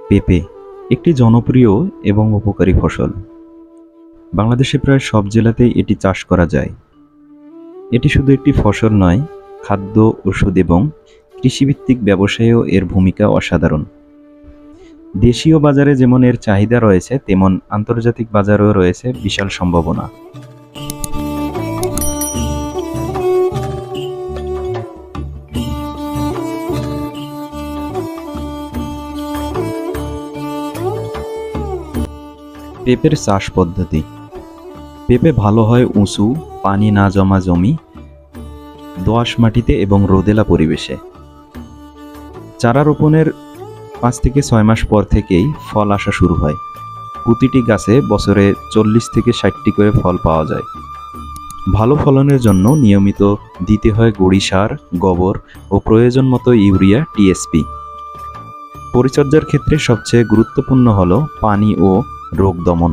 পেঁপে একটি জনপ্রিয় এবং উপকারী ফসল। বাংলাদেশে প্রায় সব জেলাতেই এটি চাষ করা যায়। এটি শুধু একটি ফসল নয়, খাদ্য, ওষুধ এবং কৃষিভিত্তিক ব্যবসায়েও এর ভূমিকা অসাধারণ। দেশীয় বাজারে যেমন এর চাহিদা রয়েছে, তেমন আন্তর্জাতিক বাজারেও রয়েছে বিশাল সম্ভাবনা। পেঁপের চাষ পদ্ধতি। পেঁপে ভালো হয় উঁচু, পানি না জমা জমি, দোআঁশ মাটিতে এবং রোদেলা পরিবেশে। চারা রোপণের 5 থেকে 6 মাস পর থেকেই ফল আসা শুরু হয়। প্রতিটি গাছে বছরে 40 থেকে 60টি করে ফল পাওয়া যায়। ভালো ফলনের জন্য নিয়মিত দিতে হয় গুঁড়ি সার, গোবর ও প্রয়োজন মতো ইউরিয়া, টিএসপি। পরিচর্যার ক্ষেত্রে সবচেয়ে গুরুত্বপূর্ণ হল পানি ও রোগ দমন।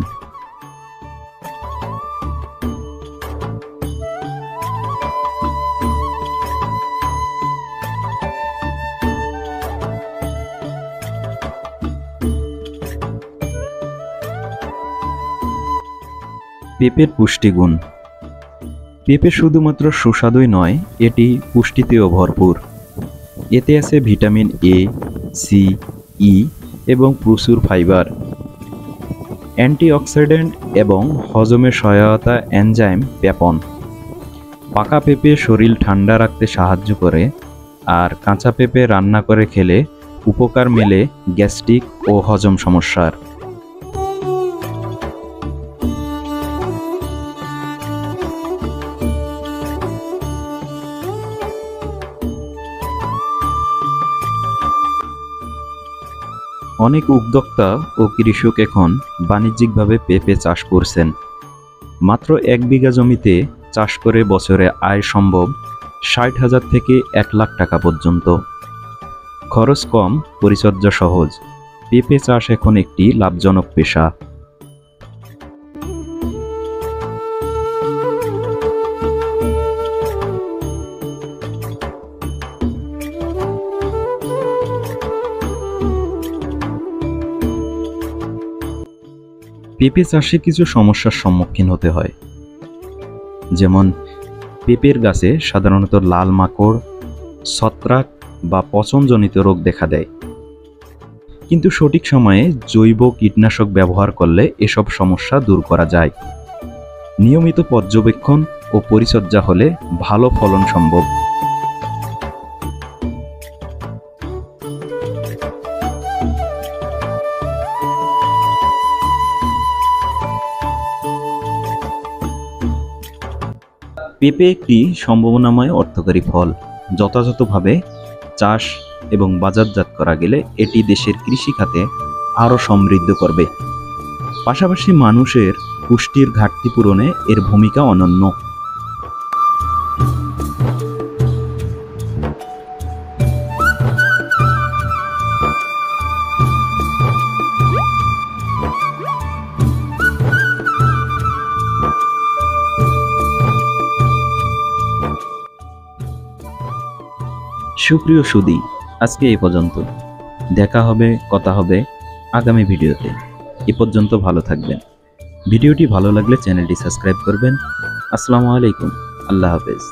পেঁপের পুষ্টিগুণ। পেঁপে শুধুমাত্র সুস্বাদুই নয়, এটি পুষ্টিতেও ভরপুর। এতে আছে ভিটামিন এ, সি, ই এবং প্রচুর ফাইবার, অ্যান্টিঅক্সিডেন্ট এবং হজমে সহায়তা এনজাইম পেপন। পাকা পেঁপে শরীর ঠান্ডা রাখতে সাহায্য করে, আর কাঁচা পেঁপে রান্না করে খেলে উপকার মেলে গ্যাস্ট্রিক ও হজম সমস্যার। অনেক উদ্যোক্তা ও কৃষক এখন বাণিজ্যিকভাবে পেঁপে চাষ করছেন। মাত্র 1 বিঘা জমিতে চাষ করে বছরে আয় সম্ভব 60,000 থেকে 1 লাখ টাকা পর্যন্ত। খরচ কম, পরিচর্যা সহজ। পেঁপে চাষ এখন একটি লাভজনক পেশা। পেঁপে চাষে কিছু সমস্যার সম্মুখীন হতে হয়, যেমন পেঁপের গাছে সাধারণত লাল মাকড়, ছত্রাক বা পচনজনিত রোগ দেখা দেয়। কিন্তু সঠিক সময়ে জৈব কীটনাশক ব্যবহার করলে এসব সমস্যা দূর করা যায়। নিয়মিত পর্যবেক্ষণ ও পরিচর্যা হলে ভালো ফলন সম্ভব। পেঁপে একটি সম্ভাবনাময় অর্থকরী ফল। যথাযথভাবে চাষ এবং বাজারজাত করা গেলে এটি দেশের কৃষি খাতে আরও সমৃদ্ধ করবে। পাশাপাশি মানুষের পুষ্টির ঘাটতি পূরণে এর ভূমিকা অনন্য। সুপ্রিয় সুধী, আজকে এই পর্যন্ত। দেখা হবে, কথা হবে আগামী ভিডিওতে। এ পর্যন্ত ভালো থাকবেন। ভিডিওটি ভালো লাগলে চ্যানেলটি সাবস্ক্রাইব করবেন। আসসালামু আলাইকুম। আল্লাহ হাফেজ।